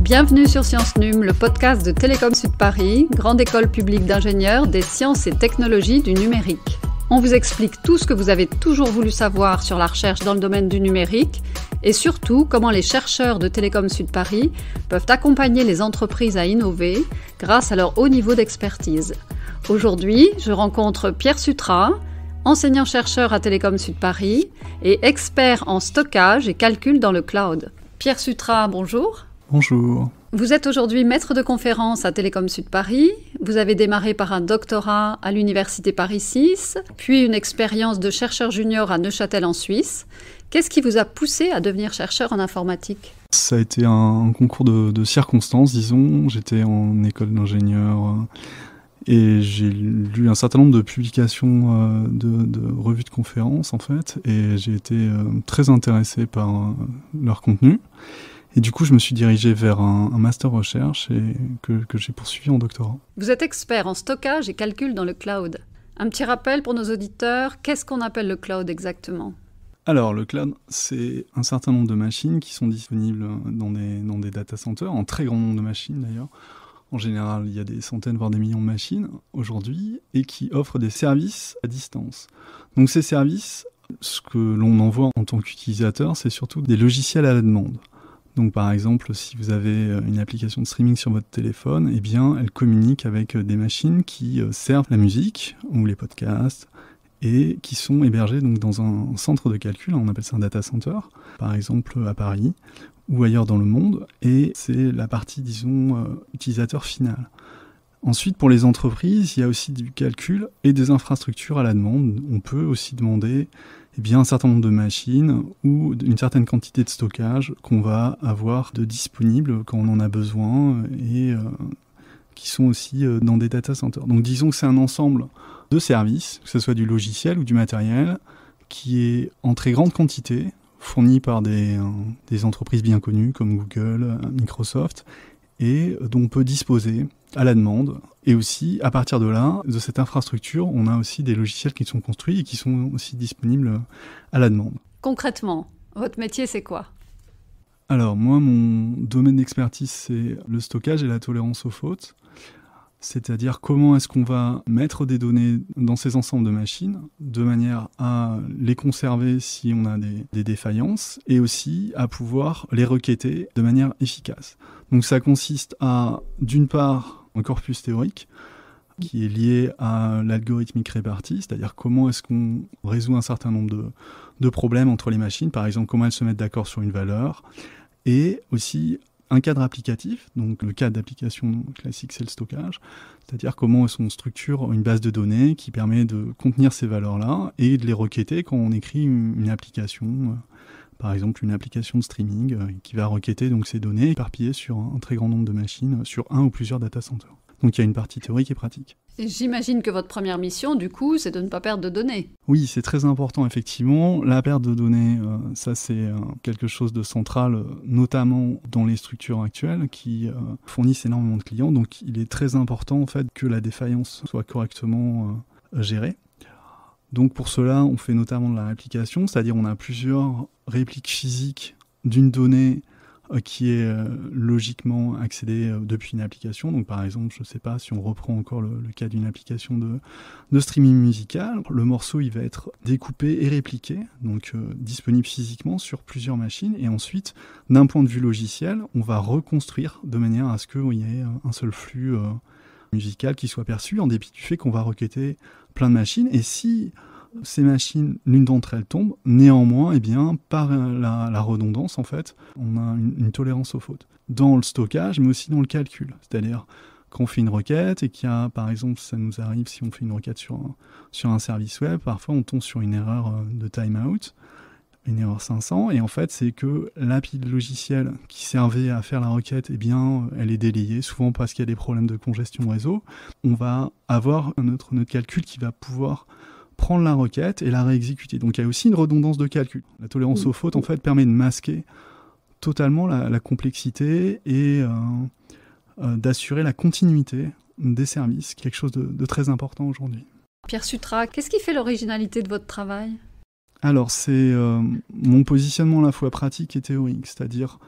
Bienvenue sur Sciences Num, le podcast de Télécom Sud Paris, grande école publique d'ingénieurs des sciences et technologies du numérique. On vous explique tout ce que vous avez toujours voulu savoir sur la recherche dans le domaine du numérique et surtout comment les chercheurs de Télécom Sud Paris peuvent accompagner les entreprises à innover grâce à leur haut niveau d'expertise. Aujourd'hui, je rencontre Pierre Suttra, enseignant-chercheur à Télécom Sud Paris et expert en stockage et calcul dans le cloud. Pierre Suttra, bonjour. Bonjour. Vous êtes aujourd'hui maître de conférence à Télécom Sud Paris. Vous avez démarré par un doctorat à l'Université Paris 6, puis une expérience de chercheur junior à Neuchâtel en Suisse. Qu'est-ce qui vous a poussé à devenir chercheur en informatique ? Ça a été un concours de circonstances, disons. J'étais en école d'ingénieur et j'ai lu un certain nombre de publications de revues de conférences, en fait, et j'ai été très intéressé par leur contenu. Et du coup, je me suis dirigé vers un master recherche et que j'ai poursuivi en doctorat. Vous êtes expert en stockage et calcul dans le cloud. Un petit rappel pour nos auditeurs, qu'est-ce qu'on appelle le cloud exactement ? Alors, le cloud, c'est un certain nombre de machines qui sont disponibles dans des data centers, un très grand nombre de machines d'ailleurs. En général, il y a des centaines, voire des millions de machines aujourd'hui, et qui offrent des services à distance. Donc ces services, ce que l'on envoie en tant qu'utilisateur, c'est surtout des logiciels à la demande. Donc par exemple, si vous avez une application de streaming sur votre téléphone, eh bien, elle communique avec des machines qui servent la musique ou les podcasts et qui sont hébergées donc, dans un centre de calcul, on appelle ça un data center, par exemple à Paris ou ailleurs dans le monde, et c'est la partie, disons, utilisateur final. Ensuite, pour les entreprises, il y a aussi du calcul et des infrastructures à la demande. On peut aussi demander un certain nombre de machines ou une certaine quantité de stockage qu'on va avoir de disponible quand on en a besoin et qui sont aussi dans des data centers. Donc disons que c'est un ensemble de services, que ce soit du logiciel ou du matériel, qui est en très grande quantité, fourni par des entreprises bien connues comme Google, Microsoft, et dont on peut disposer à la demande. Et aussi, à partir de là, de cette infrastructure, on a aussi des logiciels qui sont construits et qui sont aussi disponibles à la demande. Concrètement, votre métier, c'est quoi ? Alors, moi, mon domaine d'expertise, c'est le stockage et la tolérance aux fautes. C'est-à-dire comment est-ce qu'on va mettre des données dans ces ensembles de machines de manière à les conserver si on a des défaillances et aussi à pouvoir les requêter de manière efficace. Donc ça consiste à, d'une part, un corpus théorique qui est lié à l'algorithmique répartie, c'est-à-dire comment est-ce qu'on résout un certain nombre de problèmes entre les machines, par exemple comment elles se mettent d'accord sur une valeur, et aussi un cadre applicatif, donc le cadre d'application classique c'est le stockage, c'est-à-dire comment est-ce qu'on structure une base de données qui permet de contenir ces valeurs-là et de les requêter quand on écrit une application, par exemple une application de streaming qui va requêter donc ces données éparpillées sur un très grand nombre de machines, sur un ou plusieurs data centers. Donc il y a une partie théorique et pratique. Et j'imagine que votre première mission, du coup, c'est de ne pas perdre de données. Oui, c'est très important, effectivement. La perte de données, ça c'est quelque chose de central, notamment dans les structures actuelles qui fournissent énormément de clients. Donc il est très important en fait que la défaillance soit correctement gérée. Donc pour cela, on fait notamment de la réplication, c'est-à-dire on a plusieurs répliques physiques d'une donnée qui est logiquement accédée depuis une application. Donc par exemple, je ne sais pas si on reprend encore le cas d'une application de streaming musical, le morceau il va être découpé et répliqué, donc disponible physiquement sur plusieurs machines, et ensuite, d'un point de vue logiciel, on va reconstruire de manière à ce qu'il y ait un seul flux musical qui soit perçu, en dépit du fait qu'on va requêter plein de machines, et si ces machines, l'une d'entre elles tombe, néanmoins, par la redondance, en fait, on a une tolérance aux fautes. Dans le stockage, mais aussi dans le calcul. C'est-à-dire, quand on fait une requête et qu'il y a, par exemple, ça nous arrive si on fait une requête sur un service web, parfois on tombe sur une erreur de timeout, une erreur 500, et en fait, c'est que l'API de logiciel qui servait à faire la requête, elle est délayée, souvent parce qu'il y a des problèmes de congestion réseau. On va avoir notre calcul qui va pouvoir prendre la requête et la réexécuter. Donc il y a aussi une redondance de calcul. La tolérance aux fautes, en fait, permet de masquer totalement la complexité et d'assurer la continuité des services, quelque chose de très important aujourd'hui. Pierre Suttra, qu'est-ce qui fait l'originalité de votre travail ? Alors, c'est mon positionnement à la fois pratique et théorique, c'est-à-dire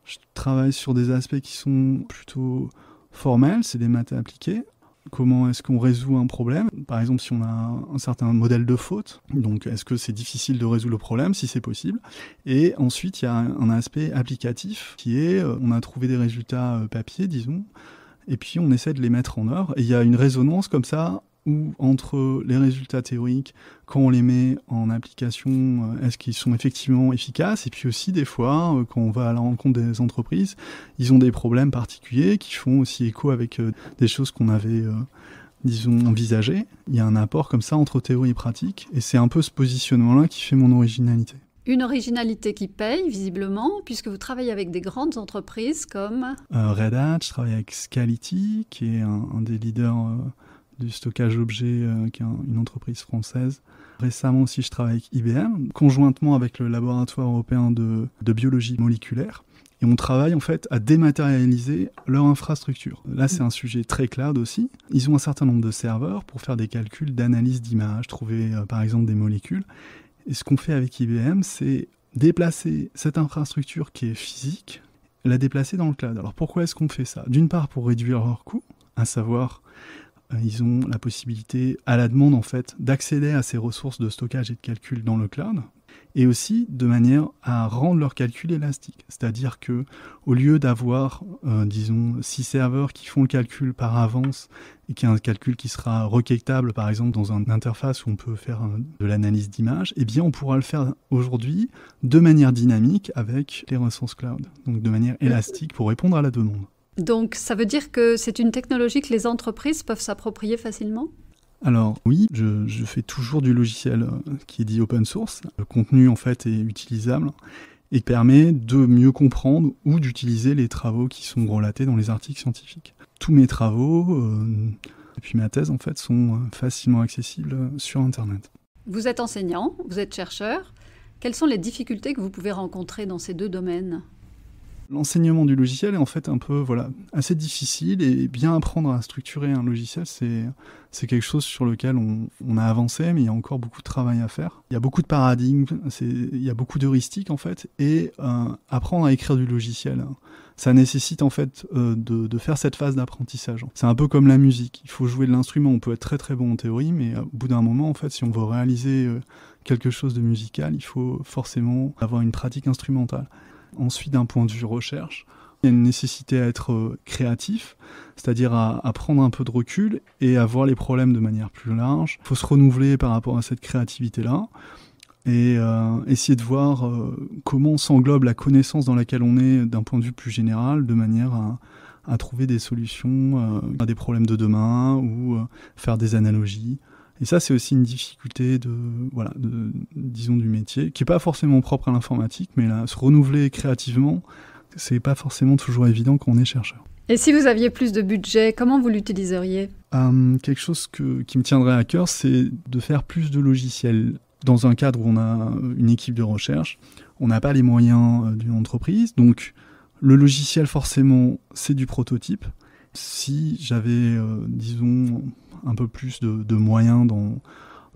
je travaille sur des aspects qui sont plutôt formels, c'est des maths appliquées. Comment est-ce qu'on résout un problème? Par exemple, si on a un certain modèle de faute, donc est-ce que c'est difficile de résoudre le problème, si c'est possible? Et ensuite, il y a un aspect applicatif qui est, on a trouvé des résultats papier, disons, et puis on essaie de les mettre en œuvre. Et il y a une résonance comme ça, où entre les résultats théoriques, quand on les met en application, est-ce qu'ils sont effectivement efficaces? Et puis aussi, des fois, quand on va à la rencontre des entreprises, ils ont des problèmes particuliers qui font aussi écho avec des choses qu'on avait, disons, envisagées. Il y a un apport comme ça entre théorie et pratique, et c'est un peu ce positionnement-là qui fait mon originalité. Une originalité qui paye, visiblement, puisque vous travaillez avec des grandes entreprises comme... Red Hat, je travaille avec Scality, qui est un des leaders du stockage d'objets, qui est une entreprise française. Récemment aussi, je travaille avec IBM, conjointement avec le laboratoire européen de biologie moléculaire. Et on travaille en fait à dématérialiser leur infrastructure. Là, c'est un sujet très cloud aussi. Ils ont un certain nombre de serveurs pour faire des calculs d'analyse d'images, trouver par exemple des molécules. Et ce qu'on fait avec IBM, c'est déplacer cette infrastructure qui est physique, la déplacer dans le cloud. Alors pourquoi est-ce qu'on fait ça? D'une part pour réduire leurs coûts, à savoir ils ont la possibilité, à la demande en fait, d'accéder à ces ressources de stockage et de calcul dans le cloud, et aussi de manière à rendre leur calcul élastique. C'est-à-dire que au lieu d'avoir, disons, 6 serveurs qui font le calcul par avance et qui est un calcul qui sera requêtable, par exemple, dans une interface où on peut faire de l'analyse d'image, eh bien, on pourra le faire aujourd'hui de manière dynamique avec les ressources cloud, donc de manière élastique pour répondre à la demande. Donc, ça veut dire que c'est une technologie que les entreprises peuvent s'approprier facilement? Alors oui, je fais toujours du logiciel qui est dit open source. Le contenu en fait est utilisable et permet de mieux comprendre ou d'utiliser les travaux qui sont relatés dans les articles scientifiques. Tous mes travaux et puis ma thèse en fait sont facilement accessibles sur Internet. Vous êtes enseignant, vous êtes chercheur. Quelles sont les difficultés que vous pouvez rencontrer dans ces deux domaines ? L'enseignement du logiciel est en fait un peu assez difficile, et bien apprendre à structurer un logiciel, c'est quelque chose sur lequel on a avancé, mais il y a encore beaucoup de travail à faire. Il y a beaucoup de paradigmes, il y a beaucoup d'heuristiques en fait, et apprendre à écrire du logiciel, ça nécessite en fait de faire cette phase d'apprentissage. C'est un peu comme la musique, il faut jouer de l'instrument, on peut être très très bon en théorie, mais au bout d'un moment en fait, si on veut réaliser quelque chose de musical, il faut forcément avoir une pratique instrumentale. Ensuite, d'un point de vue recherche, il y a une nécessité à être créatif, c'est-à-dire à prendre un peu de recul et à voir les problèmes de manière plus large. Il faut se renouveler par rapport à cette créativité-là et essayer de voir comment s'englobe la connaissance dans laquelle on est d'un point de vue plus général, de manière à trouver des solutions à des problèmes de demain ou faire des analogies. Et ça, c'est aussi une difficulté disons, du métier, qui n'est pas forcément propre à l'informatique, mais là, se renouveler créativement, c'est pas forcément toujours évident quand on est chercheur. Et si vous aviez plus de budget, comment vous l'utiliseriez ? Quelque chose qui me tiendrait à cœur, c'est de faire plus de logiciels. Dans un cadre où on a une équipe de recherche, on n'a pas les moyens d'une entreprise, donc le logiciel, forcément, c'est du prototype. Si j'avais, disons, un peu plus de moyens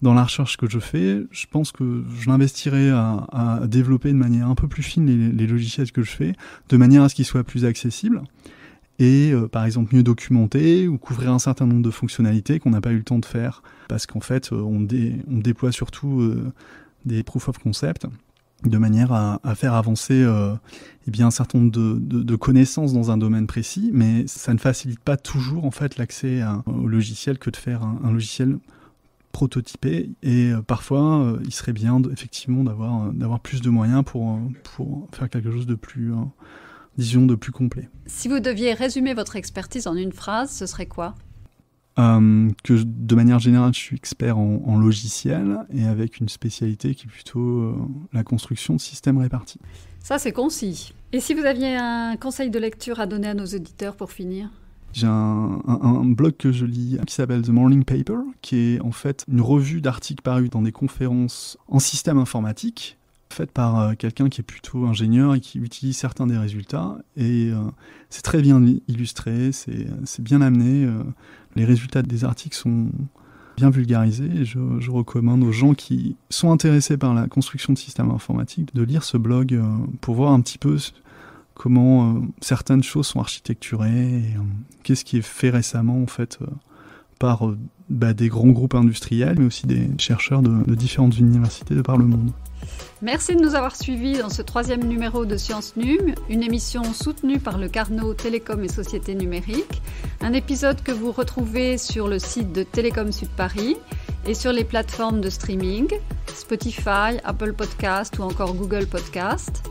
dans la recherche que je fais, je pense que je l'investirais à développer de manière un peu plus fine les logiciels que je fais, de manière à ce qu'ils soient plus accessibles et, par exemple, mieux documentés ou couvrir un certain nombre de fonctionnalités qu'on n'a pas eu le temps de faire parce qu'en fait, on déploie surtout des proof of concept de manière à faire avancer un certain nombre de connaissances dans un domaine précis, mais ça ne facilite pas toujours en fait l'accès au logiciel que de faire un logiciel prototypé, et parfois il serait bien effectivement d'avoir plus de moyens pour faire quelque chose de plus, disons, de plus complet. Si vous deviez résumer votre expertise en une phrase, ce serait quoi ? Que de manière générale, je suis expert en logiciel et avec une spécialité qui est plutôt la construction de systèmes répartis. Ça, c'est concis. Et si vous aviez un conseil de lecture à donner à nos auditeurs pour finir ? J'ai un blog que je lis qui s'appelle The Morning Paper, qui est en fait une revue d'articles parus dans des conférences en système informatique, faite par quelqu'un qui est plutôt ingénieur et qui utilise certains des résultats. Et c'est très bien illustré, c'est bien amené. Les résultats des articles bien vulgarisé. Et je recommande aux gens qui sont intéressés par la construction de systèmes informatiques de lire ce blog pour voir un petit peu comment certaines choses sont architecturées et qu'est-ce qui est fait récemment en fait par des grands groupes industriels, mais aussi des chercheurs de différentes universités de par le monde. Merci de nous avoir suivis dans ce 3e numéro de Sciences Num, une émission soutenue par le Carnot Télécom et Sociétés Numériques, un épisode que vous retrouvez sur le site de Télécom Sud Paris et sur les plateformes de streaming, Spotify, Apple Podcast ou encore Google Podcast.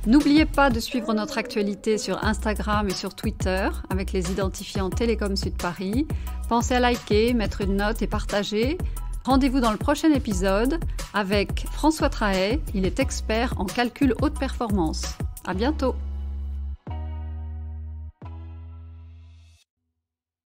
N'oubliez pas de suivre notre actualité sur Instagram et sur Twitter avec les identifiants Télécom Sud Paris. Pensez à liker, mettre une note et partager. Rendez-vous dans le prochain épisode avec François Trahay, il est expert en calcul haute performance. À bientôt.